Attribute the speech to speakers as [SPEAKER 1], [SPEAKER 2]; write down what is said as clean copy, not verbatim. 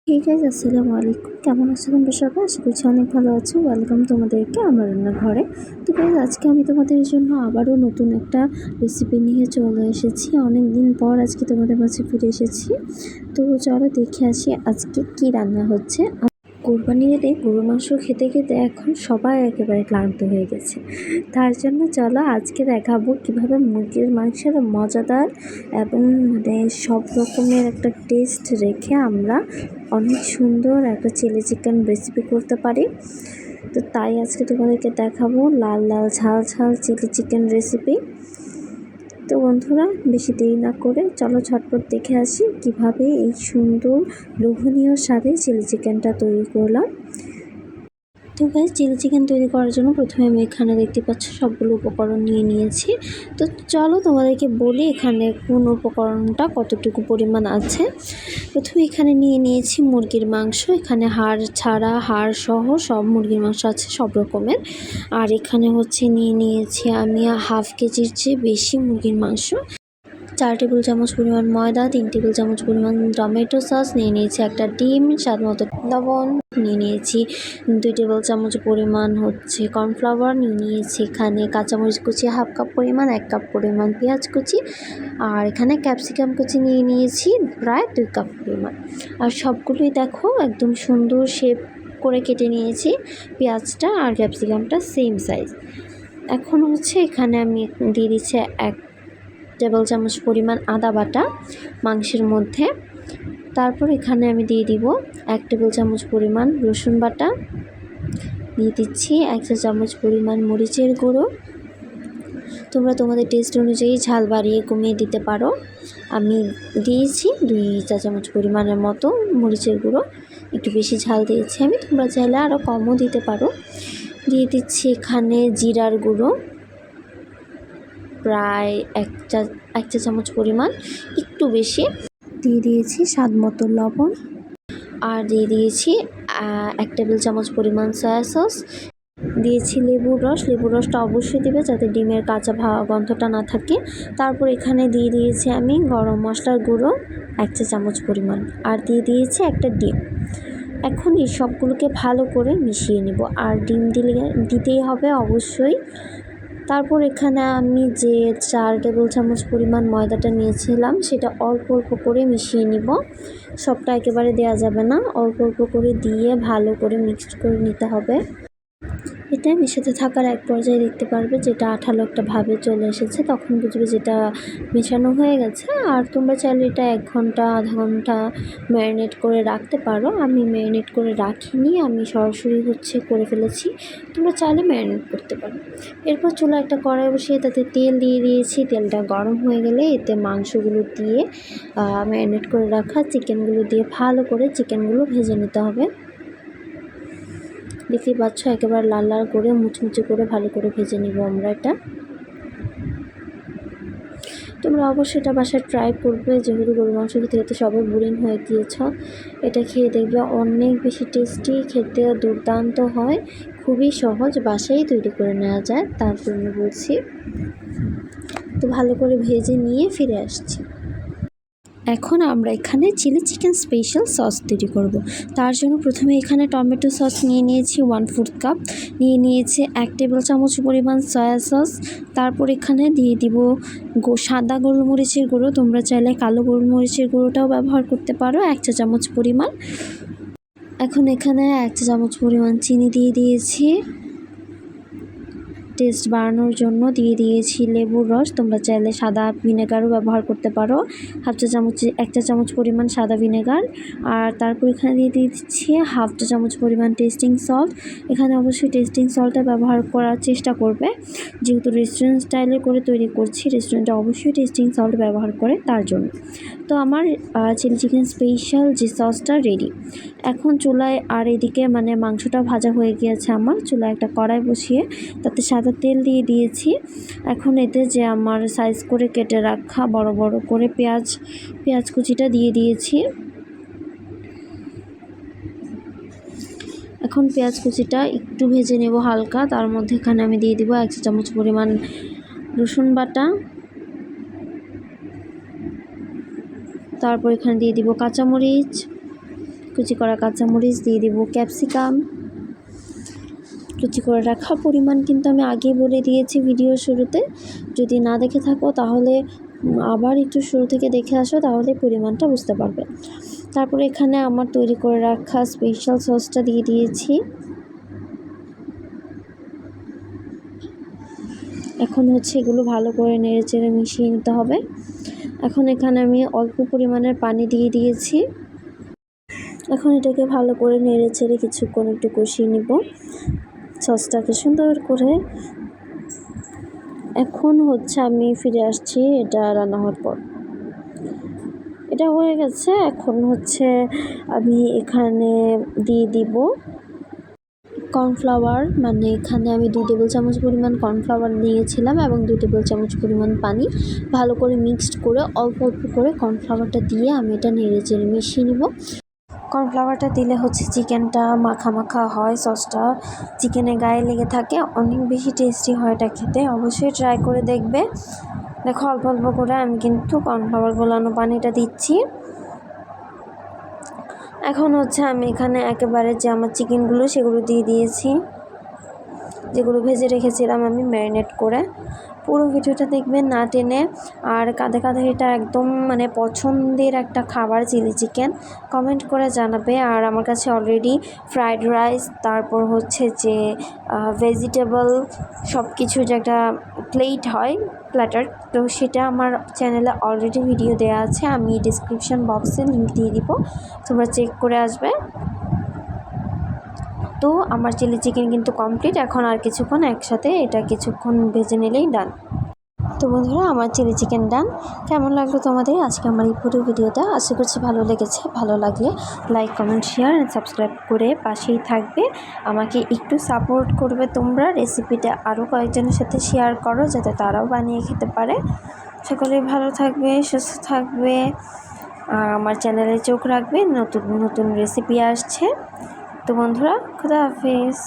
[SPEAKER 1] Hey guys, আসসালামু আলাইকুম। কেমন আছো তোমরা সবাই? আশা করছি অনেক ভালো আছো। ওয়েলকাম তোমাদেরকে আমার রান্নাঘরে। তো গাইস, আজকে আমি তোমাদের জন্য আবারও নতুন একটা রেসিপি নিয়ে চলে এসেছি। অনেক দিন পর আজকে তোমাদের মাঝে ফিরে এসেছি। তো চলো দেখে আসি আজকে কি রান্না হচ্ছে। কোরবানির ঈদে গরুর মাংস খেতে খেতে এখন সবাই একেবারে ক্লান্ত হয়ে গেছে। তার জন্য চলো আজকে দেখাবো কিভাবে মুরগির মাংসের মজাদার এবং সব রকমের একটা টেস্ট রেখে আমরা অনেক সুন্দর একটা চিলি চিকেন রেসিপি করতে পারি। তো তাই আজকে তোমাদেরকে দেখাবো লাল লাল ঝাল ঝাল চিলি চিকেন রেসিপি। তো বন্ধুরা, বেশি দেরি না করে চলো ঝটপট দেখে আসি কিভাবে এই সুন্দর লোভনীয় স্বাদে চিলি চিকেনটা তৈরি করলাম। তো গাইস, চিলি চিকেন তৈরি করার জন্য প্রথমে আমি এখানে দেখতে পাচ্ছি সবগুলো উপকরণ নিয়ে নিয়েছি। তো চলো তোমাদেরকে বলি এখানে কোন উপকরণটা কতটুকু পরিমাণ আছে। প্রথমে এখানে নিয়ে নিয়েছি মুরগির মাংস। এখানে হাড় ছাড়া, হাড় সহ সব মুরগির মাংস আছে সব রকমের। আর এখানে নিয়ে নিয়েছি আমি হাফ কেজির চেয়ে বেশি মুরগির মাংস। 4 টেবিল চামচ পরিমাণ ময়দা, 3 টেবিল চামচ পরিমাণ টমেটো সস, নিয়ে নিয়েছি একটা ডিম, স্বাদ মতো লবণ, নিয়ে নিয়েছি 2 টেবিল চামচ পরিমাণ কর্নফ্লাওয়ার, নিয়ে নিয়েছি এখানে কাঁচামরিচ কুচি হাফ কাপ পরিমাণ, 1 কাপ পরিমাণ পেঁয়াজ কুচি, আর এখানে ক্যাপসিকাম কুচি নিয়ে নিয়েছি প্রায় 2 কাপ পরিমাণ। আর সবগুলোই দেখো একদম সুন্দর শেপ করে কেটে নিয়েছি। পেঁয়াজটা আর ক্যাপসিকামটা সেম সাইজ। এখন এখানে আমি দিয়ে দিচ্ছি 1 টেবিল চামচ পরিমাণ আদা বাটা মাংসের মধ্যে। তারপর এখানে আমি দিয়ে দিব 1 টেবিল চামচ পরিমাণ রসুন বাটা, দিয়ে দিচ্ছি 1 চা চামচ পরিমাণ মরিচের গুঁড়ো। তোমরা তোমাদের টেস্ট অনুযায়ী ঝাল বাড়িয়ে কমিয়ে দিতে পারো। আমি দিয়েছি 2 চা চামচ পরিমাণের মতো মরিচের গুঁড়ো, একটু বেশি ঝাল দিয়েছি আমি, তোমরা চাইলে আরও কমও দিতে পারো। দিয়ে দিচ্ছি এখানে জিরার গুঁড়ো প্রায় 1 চা চামচ পরিমাণ, একটু বেশি। দিয়ে দিয়েছি স্বাদ মতো লবণ, আর দিয়ে দিয়েছি 1 টেবিল চামচ পরিমাণ সয়া সস। দিয়েছি লেবুর রস। লেবুর রসটা অবশ্যই দেবে যাতে ডিমের কাঁচা গন্ধটা না থাকে। তারপর এখানে দিয়ে দিয়েছি আমি গরম মশলার গুঁড়ো 1 চা চামচ পরিমাণ, আর দিয়ে দিয়েছি একটা ডিম। এখন এই সবগুলোকে ভালো করে মিশিয়ে নিব, আর ডিম দিতেই হবে অবশ্যই। তারপর এখানে আমি যে 4 টেবিল চামচ পরিমাণ ময়দাটা নিয়েছিলাম সেটা অল্প অল্প করে মিশিয়ে নিব। সবটা একেবারে দেওয়া যাবে না, অল্প অল্প করে দিয়ে ভালো করে মিক্সড করে নিতে হবে। এটা মেশাতে থাকার এক পর্যায়ে দেখতে পারবে যেটা আঠালো একটা ভাবে চলে এসেছে, তখন বুঝবে যেটা মেশানো হয়ে গেছে। আর তোমরা চাইলে এটা 1 ঘন্টা আধা ঘন্টা ম্যারিনেট করে রাখতে পারো। আমি ম্যারিনেট করে রাখিনি, আমি সরাসরি করে ফেলেছি। তোমরা চাইলে ম্যারিনেট করতে পারো। এরপর চুলা একটা কড়াই বসিয়ে তাতে তেল দিয়ে দিয়েছি। তেলটা গরম হয়ে গেলে এতে মাংসগুলো দিয়ে ম্যারিনেট করে রাখা চিকেনগুলো দিয়ে ভালো করে চিকেনগুলো ভেজে নিতে হবে। দেখতেই পাচ্ছ একেবারে লাল লাল করে মুচমুচে করে ভালো করে ভেজে নিব আমরা এটা। তোমরা অবশ্যই এটা বাসায় ট্রাই করবে, যেহেতু গরুর মাংস খেতে খেতে সবাই বোরিং হয়ে গিয়েছ। এটা খেয়ে দেখবে অনেক বেশি টেস্টি, খেতে দুর্দান্ত হয়, খুবই সহজ, বাসায় তৈরি করে নেওয়া যায়। তার জন্য বলছি। তো ভালো করে ভেজে নিয়ে ফিরে আসছি। এখন আমরা এখানে চিলি চিকেন স্পেশাল সস তৈরি করব। তার জন্য প্রথমে এখানে টমেটো সস নিয়ে নিয়েছি 1/4 কাপ, নিয়ে নিয়েছি 1 টেবিল চামচ পরিমাণ সয়া সস। তারপর এখানে দিয়ে দিব সাদা গোলমরিচের গুঁড়ো, তোমরা চাইলে কালো গোলমরিচের গুঁড়োটাও ব্যবহার করতে পারো 1 চা চামচ পরিমাণ। এখন এখানে 1 চা চামচ পরিমাণ চিনি দিয়ে দিয়েছি। টেস্ট বাড়ানোর জন্য দিয়ে দিয়েছি লেবুর রস, তোমরা চাইলে সাদা ভিনেগারও ব্যবহার করতে পারো। 1 চা চামচ পরিমাণ সাদা ভিনেগার। আর তারপর এখানে দিয়ে দিচ্ছি 1/2 চা চামচ পরিমাণ টেস্টিং সল্ট। এখানে অবশ্যই টেস্টিং সল্টটা ব্যবহার করার চেষ্টা করবে, যেহেতু রেস্টুরেন্ট স্টাইলে করে তৈরি করছি, রেস্টুরেন্টে অবশ্যই টেস্টিং সল্ট ব্যবহার করে তার জন্য। তো আমার চিলি চিকেন স্পেশাল যে সসটা রেডি। এখন চুলায়, আর এদিকে মাংসটা ভাজা হয়ে গিয়েছে আমার, চুলায় একটা কড়াই বসিয়ে তাতে সাদা তেল দিয়ে দিয়েছি। এখন এতে যে আমার সাইজ করে কেটে রাখা বড় বড় করে পেঁয়াজ কুচিটা দিয়ে দিয়েছি। এখন পেঁয়াজ কুচিটা একটু ভেজে নেব হালকা। তার মধ্যে এখানে আমি দিয়ে দিব 1 চা চামচ পরিমাণ রসুন বাটা। তারপর এখানে দিয়ে দিব কাঁচামরিচ, কুচি করা কাঁচামরিচ, দিয়ে দিব ক্যাপসিকাম। কুচি করে রাখা পরিমাণ কিন্তু আমি আগেই বলে দিয়েছি ভিডিও শুরুতে, যদি না দেখে থাকো তাহলে আবার একটু শুরু থেকে দেখে আসো, তাহলে পরিমাণটা বুঝতে পারবে। তারপরে এখানে আমার তৈরি করে রাখা স্পেশাল সসটা দিয়ে দিয়েছি। এখন হচ্ছে এগুলো ভালো করে নেড়েচেড়ে মিশিয়ে নিতে হবে। এখন এখানে আমি অল্প পরিমাণের পানি দিয়ে দিয়েছি। এখন এটাকে ভালো করে নেড়েচেড়ে কিছুক্ষণ একটু কষিয়ে নিব সসটাকে সুন্দর করে। এখন হচ্ছে আমি ফিরে আসছি এটা রান্না হওয়ার পর। এটা হয়ে গেছে। এখন হচ্ছে আমি এখানে দিয়ে দিব কর্নফ্লাওয়ার, মানে এখানে আমি 2 টেবিল চামচ পরিমাণ কর্নফ্লাওয়ার নিয়েছিলাম এবং 2 টেবিল চামচ পরিমাণ পানি ভালো করে মিক্সড করে অল্প অল্প করে কর্নফ্লাওয়ারটা দিয়ে আমি এটা নেড়েচেড়ে মিশিয়ে নিব। কর্নফ্লাওয়ারটা দিলে হচ্ছে চিকেনটা মাখা মাখা হয়, সসটা চিকেনের গায়ে লেগে থাকে, অনেক বেশি টেস্টি হয় এটা খেতে। অবশ্যই ট্রাই করে দেখবে। দেখো অল্প অল্প করে আমি কিন্তু কর্নফ্লাওয়ার গোলানো পানিটা দিচ্ছি। এখন হচ্ছে আমি এখানে একেবারে যে আমার চিকেনগুলো সেগুলো দিয়ে দিয়েছি, যেগুলো ভেজে রেখেছিলাম আমি ম্যারিনেট করে। পুরো ভিডিওটা দেখবেন না টেনে। আর কাঁধে কাঁধে এটা একদম মানে পছন্দের একটা খাবার চিলি চিকেন, কমেন্ট করে জানাবে। আর আমার কাছে অলরেডি ফ্রাইড রাইস, তারপর হচ্ছে যে ভেজিটেবল সব কিছু যে একটা প্লেট হয়, প্ল্যাটার, তো সেটা আমার চ্যানেলে অলরেডি ভিডিও দেওয়া আছে, আমি ডিসক্রিপশন বক্সে লিঙ্ক দিয়ে দিব, তোমরা চেক করে আসবে। তো আমার চিলি চিকেন কিন্তু কমপ্লিট। এখন আর কিছুক্ষণ একসাথে এটা কিছুক্ষণ ভেজে নিলেই ডান। তো বন্ধুরা, আমার চিলি চিকেন ডান। কেমন লাগলো তোমাদের আজকে আমার এই পুরো ভিডিওটা? আশা করছি ভালো লেগেছে। ভালো লাগলে like, comment, share and subscribe করে পাশেই থাকবে। আমাকে একটু সাপোর্ট করবে তোমরা। রেসিপিটা আরও কয়েকজনের সাথে শেয়ার করো যাতে তারাও বানিয়ে খেতে পারে। সকলেই ভালো থাকবে, সুস্থ থাকবে। আর আমার চ্যানেলে চোখ রাখবে, নতুন নতুন রেসিপি আসছে। তো বন্ধুরা, খুদা হাফেজ।